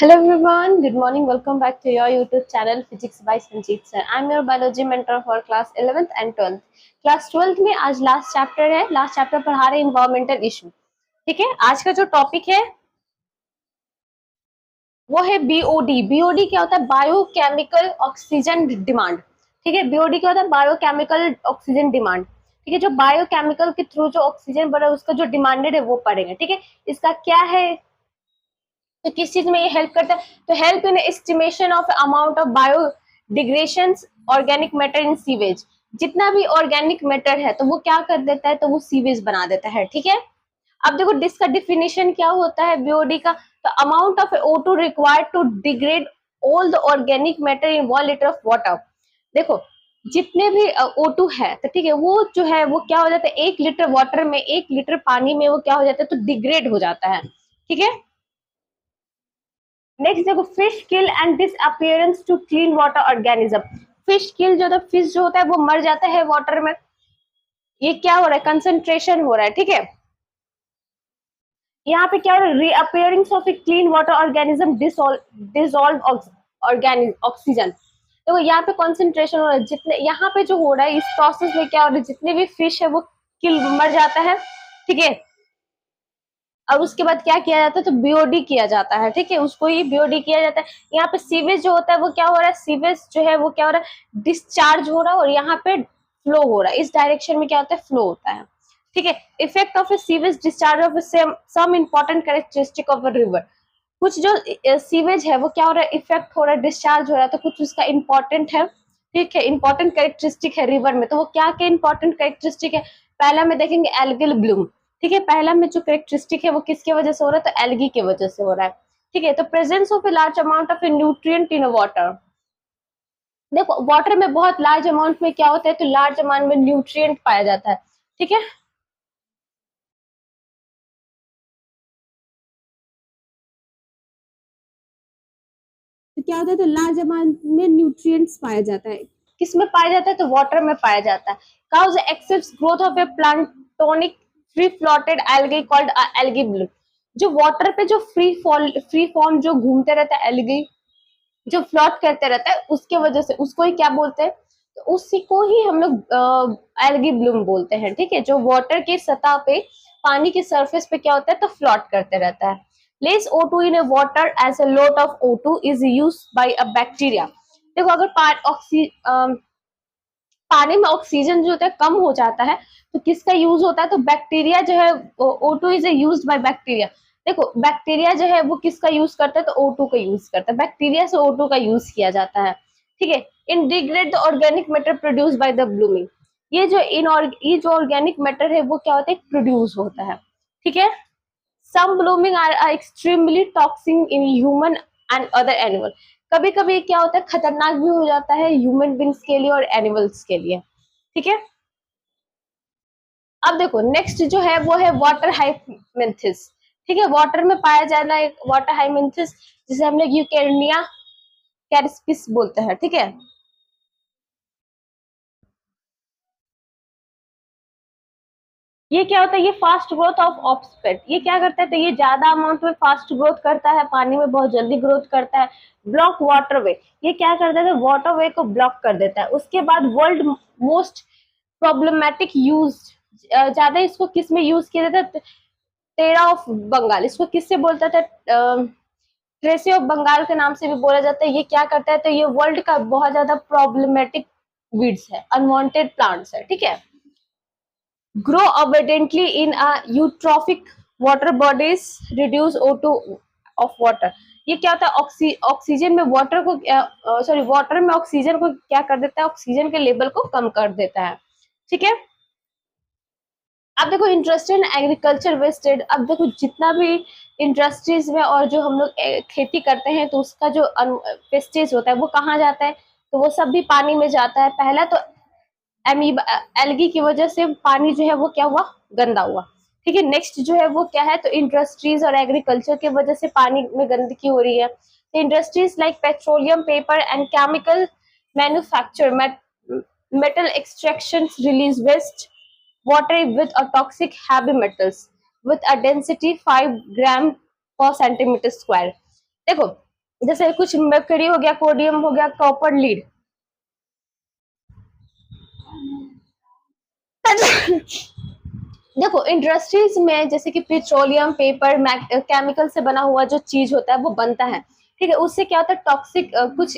Hello everyone, good morning. Welcome back to your YouTube channel Physics by Sanjeet sir. I'm your biology mentor for class 11th and 12th. Class 12th में आज last chapter है, last chapter पढ़ा रहे हैं environmental issue. ठीक है, आज का जो टॉपिक है वो है बीओडी। बीओडी क्या होता है? Biochemical oxygen demand. ठीक है, बीओडी क्या होता है? Biochemical oxygen demand. ठीक है, जो बायोकेमिकल के थ्रू जो ऑक्सीजन बढ़ा उसका जो डिमांडेड है वो पढ़ेंगे। ठीक है, इसका क्या है, तो किस चीज में ये हेल्प करता है? तो help in estimation of amount of biodegradation organic matter in sewage. जितना भी ऑर्गेनिक मैटर है तो वो क्या कर देता है, तो वो सीवेज बना देता है। ठीक है, अब देखो इसका डिफिनेशन क्या होता है बीओडी का। तो amount of O2 required to degrade all the organic matter in 1 litre of water. देखो जितने भी O2 है तो ठीक है, वो जो है वो क्या हो जाता है, 1 लीटर वाटर में, 1 लीटर पानी में वो क्या हो जाता है, तो डिग्रेड हो जाता है। ठीक है, नेक्स्ट देखो fish kill and disappearance to clean water organism. Fish kill जो होता है, फिश जो होता है वो मर जाता है वाटर में। ये क्या हो रहा है, कंसंट्रेशन हो रहा है। ठीक है, यहाँ पे क्या हो रहा है, reappearing of a clean water organism dissolve oxygen. देखो यहाँ पे कॉन्सेंट्रेशन हो रहा है, जितने यहाँ पे जो हो रहा है इस प्रोसेस में क्या हो रहा है, जितने भी फिश है वो किल मर जाता है। ठीक है, और उसके बाद क्या किया जाता है, तो बीओडी किया जाता है। ठीक है, उसको ही बीओडी किया जाता है। यहाँ पे सीवेज जो होता है वो क्या हो रहा है, सीवेज जो है वो क्या हो रहा है, डिस्चार्ज हो रहा है और यहाँ पे फ्लो हो रहा है। इस डायरेक्शन में क्या होता है, फ्लो होता है। ठीक है, effect of a sewage discharge of some important characteristic of a river. कुछ जो सीवेज है वो क्या हो रहा है, इफेक्ट हो रहा है, डिस्चार्ज हो रहा है, तो कुछ उसका इंपॉर्टेंट है। ठीक है, इंपॉर्टेंट कैरेक्टरिस्टिक है रिवर में, तो वो क्या क्या इंपॉर्टेंट कैरेक्टरिस्टिक है, पहला में देखेंगे एल्गिल ब्लूम। ठीक है, पहला में जो कैरेक्टरिस्टिक है वो किसके वजह से हो रहा है, तो एल्गी की वजह से हो रहा है। ठीक है, तो presence of a large amount of A nutrient in water. देखो वाटर में बहुत लार्ज अमाउंट में क्या होता है, तो लार्ज अमाउंट में न्यूट्रिएंट पाया जाता है। ठीक है, तो क्या होता है, तो लार्ज अमाउंट में न्यूट्रिएंट्स पाया जाता है। किस में पाया जाता है, तो वाटर में पाया जाता है। Cause excess growth of a planktonic free floated algae called algae bloom. जो वाटर पे जो फ्री फॉर्म जो घूमते रहता है एल्गी, जो फ्लोट करते रहता है, उसके वजह से उसको ही क्या बोलते हैं, तो उसी को ही हम लोग एल्गी ब्लूम बोलते हैं। ठीक है, जो वाटर के सतह पे, पानी के सरफेस पे क्या होता है, तो फ्लोट करते रहता है। Less O2 in a water as a lot of O2 is used by a bacteria। देखो अगर पानी में ऑक्सीजन जो होता है कम हो जाता है तो किसका यूज होता है, तो बैक्टीरिया जो है, O2 is used by bacteria. देखो बैक्टीरिया जो है वो किसका यूज करता है, तो O2 का यूज करता है, बैक्टीरिया से O2 का यूज किया जाता है। ठीक है, in degrade the organic matter produce by the blooming. ये जो ऑर्गेनिक मैटर है वो क्या होता है, प्रोड्यूस होता है। ठीक है, some blooming are extremely toxic in human and other animal. कभी कभी क्या होता है, खतरनाक भी हो जाता है ह्यूमन बींग्स के लिए और एनिमल्स के लिए। ठीक है, अब देखो नेक्स्ट जो है वो है वाटर हाइमेंथिस। ठीक है, वाटर में पाया जाना एक वाटर हाइमेंथिस, जिसे हम लोग यूकेरनिया कैरिस्पिस बोलते हैं। ठीक है, ये क्या होता है, ये फास्ट ग्रोथ ऑफ ऑफस्पेट। ये क्या करता है, तो ये ज्यादा अमाउंट में फास्ट ग्रोथ करता है, पानी में बहुत जल्दी ग्रोथ करता है। ब्लॉक वाटरवे, ये क्या करता है, वाटरवे को ब्लॉक कर देता है। उसके बाद वर्ल्ड मोस्ट प्रॉब्लमेटिक यूज, ज्यादा इसको किस में यूज किया जाता है, टेरा ऑफ बंगाल। इसको किससे बोलता था, ट्रेसी ऑफ बंगाल के नाम से भी बोला जाता है। ये क्या करता है, तो ये वर्ल्ड का बहुत ज्यादा प्रॉब्लमेटिक वीड्स है, अनवांटेड प्लांट्स है। ठीक है, grow abundantly in eutrophic water bodies, reduce O2 of water. ये क्या होता है, ऑक्सीजन में वाटर को, सॉरी वाटर में ऑक्सीजन को क्या कर देता है, ऑक्सीजन के लेवल को कम कर देता है। ठीक है, अब देखो इंडस्ट्री एंड एग्रीकल्चर वेस्टेड। अब देखो जितना भी इंडस्ट्रीज में और जो हम लोग खेती करते हैं तो उसका जो वेस्टेज होता है वो कहाँ जाता है, तो वो सब भी पानी में जाता है। पहला तो एमीबा एल्गी की वजह से पानी जो है वो क्या हुआ, गंदा हुआ। ठीक है, नेक्स्ट जो है वो क्या है, तो इंडस्ट्रीज और एग्रीकल्चर की वजह से पानी में गंदगी हो रही है। तो industries like petroleum, paper and chemical manufacture, metal extraction release waste water with a toxic heavy metals with a density 5 gram per centimeter square। देखो जैसे कुछ मरकरी हो गया, कोडियम हो गया, कॉपर लीड। देखो इंडस्ट्रीज में जैसे कि पेट्रोलियम, पेपर, केमिकल से बना हुआ जो चीज होता है वो बनता है, ठीक है। उससे क्या होता है, टॉक्सिक कुछ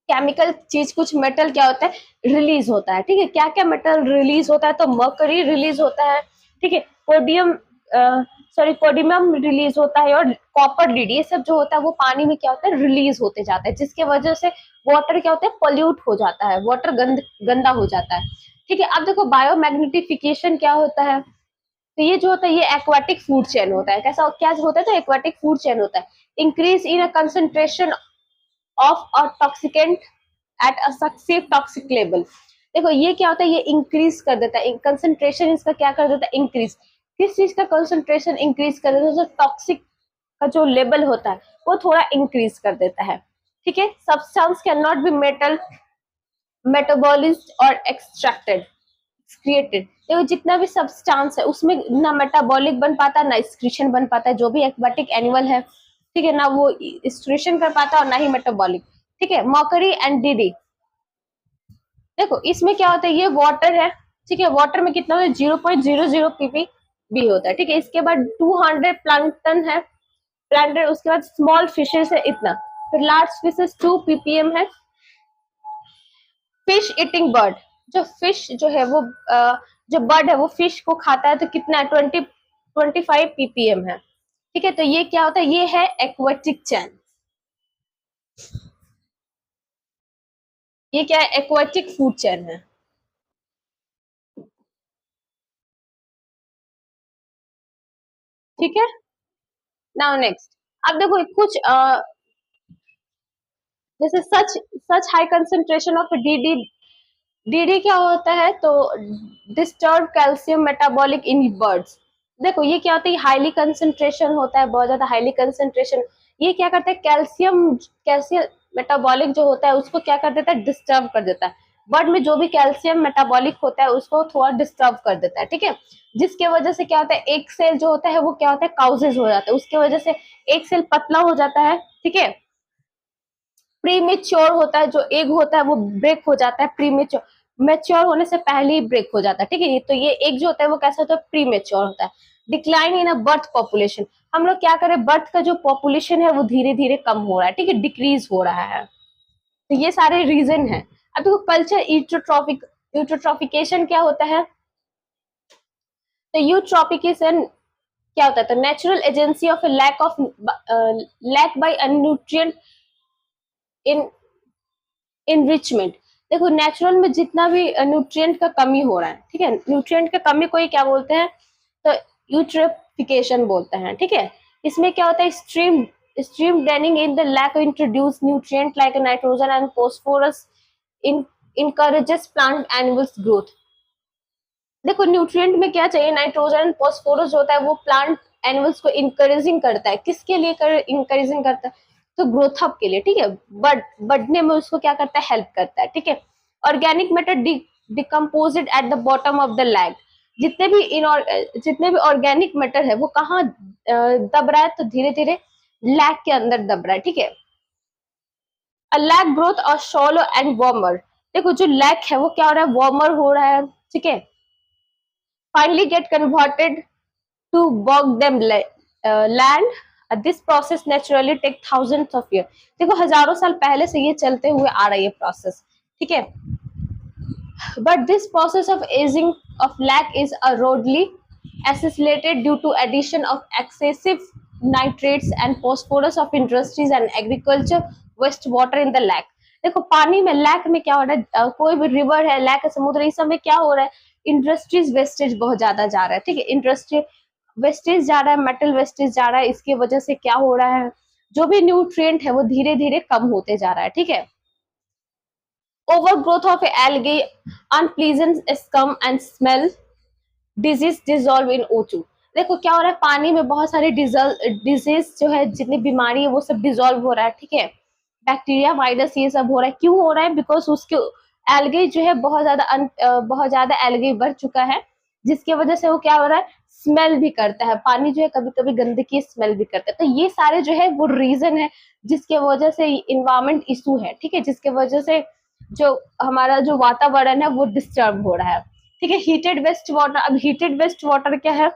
केमिकल चीज, कुछ मेटल क्या होता है, रिलीज होता है, ठीक है। क्या क्या मेटल रिलीज होता है, तो मर्करी रिलीज होता है, ठीक है। कोडियम कोडियम रिलीज होता है, और कॉपर लीड, ये सब जो होता है वो पानी में क्या होता है, रिलीज होते जाता है, जिसके वजह से वाटर क्या होता है, पोल्यूट हो जाता है, वाटर गंदा हो जाता है, ठीक है। अब देखो बायोमैग्नेटिफिकेशन क्या होता है, तो ये जो होता है ये एक्वाटिक फूड चेन होता है। कैसा क्या होता है, तो एक्वाटिक फूड चेन होता है। Increase in a concentration of a toxicant at a successive toxic level. देखो ये क्या होता है, ये इंक्रीज कर देता है, कंसंट्रेशन इसका क्या कर देता है, इंक्रीज। किस चीज का कंसंट्रेशन इंक्रीज कर देता है, जो टॉक्सिक का जो लेवल होता है वो थोड़ा इंक्रीज कर देता है, ठीक है। Substance can not be metal metabolized और एक्सट्रैक्टेड क्रिएटेड। देखो जितना भी सब्सटेंस है उसमें ना मेटाबॉलिक बन पाता है, ना एक्सक्रीशन बन पाता है, जो भी एक्वाटिक एनिमल है, ठीक है, ना वो एक्सक्रीशन कर पाता है और ना ही मेटाबॉलिक, ठीक है। मॉकरी एंड डीडी, देखो इसमें क्या होता है, ये वाटर है, ठीक है। वाटर में कितना होता है, 0.00 पीपी भी होता है, ठीक है। इसके बाद 200 प्लैंकटन है, प्लैंकटन, उसके बाद स्मॉल फिशेस है इतना, फिर लार्ज फिशेस 2 ppm है। फिश ईटिंग बर्ड, जो फिश जो है वो जो बर्ड है वो फिश को खाता है, तो कितना है, 25 ppm है, ठीक है। तो ये क्या होता है, ये है एक्वाटिक चैन, ये क्या है, एक्वाटिक फूड चैन है, ठीक है। नाउ नेक्स्ट, अब देखो कुछ जैसे such high concentration of DD, DD क्या होता है, तो disturb calcium metabolic in birds. देखो ये क्या होता है, हाईली कंसेंट्रेशन होता है, बहुत ज्यादा हाईली कंसेंट्रेशन, ये क्या करता है, कैल्शियम कैल्शियम मेटाबॉलिक जो होता है उसको क्या कर देता है, डिस्टर्ब कर देता है। बर्ड में जो भी कैल्शियम मेटाबॉलिक होता है उसको थोड़ा डिस्टर्ब कर देता है, ठीक है। जिसके वजह से क्या होता है, एक सेल जो होता है वो क्या होता है, काउजेज हो जाता है, उसके वजह से एक सेल पतला हो जाता है, ठीक है। प्रीमेच्योर होता है, जो एग होता है वो ब्रेक हो जाता है, प्रीमेच्योर, मेच्योर होने से पहले ही ब्रेक हो जाता है, ठीक है। तो ये एग जो होता है वो कैसा होता है, प्रीमेच्योर होता है। Decline in a birth population, हम लोग क्या करें, बर्थ का जो पॉपुलेशन है वो धीरे धीरे कम हो रहा है, ठीक है, डिक्रीज हो रहा है। तो ये सारे रीजन है। अब देखो कल्चर यूट्रोट्रॉफिकेशन क्या होता है, तो यूट्रॉफिकेशन क्या होता है, तो natural agency of lake by nutrient in enrichment. देखो नेचुरल में जितना भी न्यूट्रिएंट का कमी हो रहा है, ठीक है, न्यूट्रिएंट का कमी को ही क्या बोलते हैं, तो यूट्रिफिकेशन बोलते हैं, ठीक है। इसमें क्या होता है, stream draining in the lake of introduce nutrient like nitrogen and phosphorus in encourages plant animals growth. देखो न्यूट्रिएंट में क्या चाहिए, नाइट्रोजन फॉस्फोरस होता है, वो प्लांट एनिमल्स को इंकरेजिंग करता है, किसके लिए इंकरेजिंग करता है, तो ग्रोथ अप के लिए, ठीक है, बढ़ने में उसको क्या करता है, हेल्प करता है, ठीक है। Organic matter decomposed at the bottom of the lake, जितने भी ऑर्गेनिक मैटर है वो कहाँ दब रहा है, तो धीरे धीरे लैग के अंदर दब रहा है, ठीक है। अ लैग ग्रोथ और शॉलो एंड वार्मर, देखो जो लैग है वो क्या हो रहा है, वार्मर हो रहा है, ठीक है। finally get converted to bog them land. This process naturally take thousands of years. देखो हजारों साल पहले से ये चलते हुए आ रहा है ये प्रोसेस, ठीक है। But this process of aging of lac is erodely accelerated due to addition of excessive nitrates and phosphorus of industries and agriculture wastewater in the lac. देखो पानी में लैक में क्या हो रहा है, कोई भी रिवर है, लैक है, समुद्र, इस सब में क्या हो रहा है, इंडस्ट्रीज वेस्टेज बहुत ज्यादा जा रहा है, ठीक है। इंडस्ट्री वेस्टेज जा रहा है, मेटल वेस्टेज जा रहा है, इसकी वजह से क्या हो रहा है, जो भी न्यूट्रिएंट है वो धीरे धीरे कम होते जा रहा है, ठीक है। Overgrowth of algae, unpleasant scum and smell, disease dissolve in O2। देखो क्या हो रहा है, पानी में बहुत सारे डिजीज जो है, जितनी बीमारी है वो सब डिजोल्व हो रहा है, ठीक है। बैक्टीरिया, वायरस, ये सब हो रहा है, क्यों हो रहा है, बिकॉज उसके एल्गे जो है बहुत ज्यादा एल्गे बढ़ चुका है, जिसकी वजह से वो क्या हो रहा है, स्मेल भी करता है, पानी जो है कभी कभी गंदगी स्मेल भी करता है। तो ये सारे जो है वो रीजन है जिसके वजह से इन्वायरमेंट इशू है, ठीक है, जिसके वजह से जो हमारा जो वातावरण है वो डिस्टर्ब हो रहा है, ठीक है। हीटेड वेस्ट वाटर, अब हीटेड वेस्ट वाटर क्या है,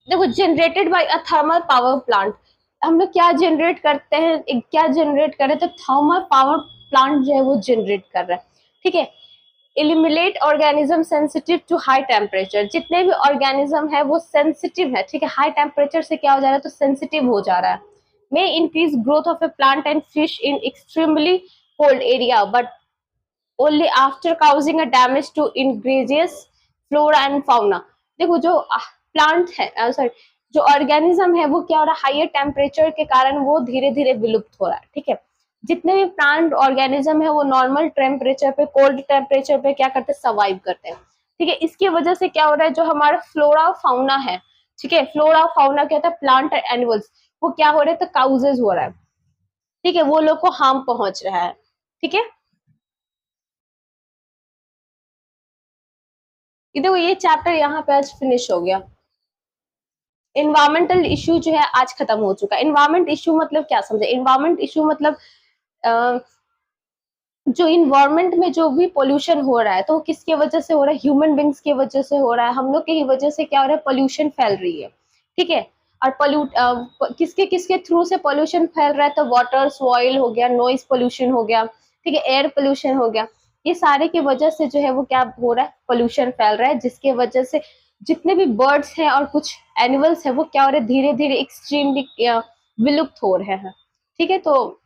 देखो generated by a thermal power plant, हम लोग क्या जनरेट करते हैं, क्या जनरेट कर रहे हैं, तो थर्मल पावर प्लांट जो है वो जनरेट कर रहा है, ठीक है। Eliminate organism sensitive to high temperature, जितने भी ऑर्गेनिज्म है वो सेंसिटिव है, ठीक है, हाई टेम्परेचर से क्या हो जा रहा है, तो सेंसिटिव हो जा रहा है। May increase growth of A plant and fish in extremely cold area but only after causing a damage to ingredients flora and fauna. देखो जो प्लांट है, सॉरी, जो ऑर्गेनिज्म है वो क्या हो रहा है, हाइयर टेम्परेचर के कारण वो धीरे धीरे विलुप्त हो रहा है, ठीक है। जितने भी प्लांट ऑर्गेनिज्म है वो नॉर्मल टेम्परेचर पे, कोल्ड टेम्परेचर पे क्या करते हैं, सर्वाइव करते हैं, ठीक है। इसकी वजह से क्या हो रहा है, जो हमारा फ्लोरा फाउना है, ठीक है, फ्लोरा फाउना क्या होता है, प्लांट एनिमल्स, वो क्या हो रहे हैं, तो काउजेज हो रहा है, ठीक है, वो लोग को हार्म पहुंच रहा है, ठीक है। देखो ये चैप्टर यहाँ पे आज फिनिश हो गया। इन्वायरमेंटल इशू जो है आज खत्म हो चुका है। इन्वायरमेंट इशू मतलब क्या समझे, इन्वायरमेंट इशू मतलब जो इन्वायरमेंट में जो भी पोल्यूशन हो रहा है तो किसके वजह से हो रहा है, ह्यूमन बींग्स की वजह से हो रहा है, हम लोग की ही वजह से क्या हो रहा है, पोल्यूशन फैल रही है, ठीक है। और किसके किसके थ्रू से पोल्यूशन फैल रहा है, तो वाटर, सॉइल हो गया, नॉइज पोल्यूशन हो गया, ठीक है, एयर पोल्यूशन हो गया, ये सारे की वजह से जो है वो क्या हो रहा है, पोल्यूशन फैल रहा है, जिसके वजह से जितने भी बर्ड्स हैं और कुछ एनिमल्स हैं वो क्या हो रहे हैं, धीरे धीरे एक्सट्रीमली विलुप्त हो रहे हैं, ठीक है। तो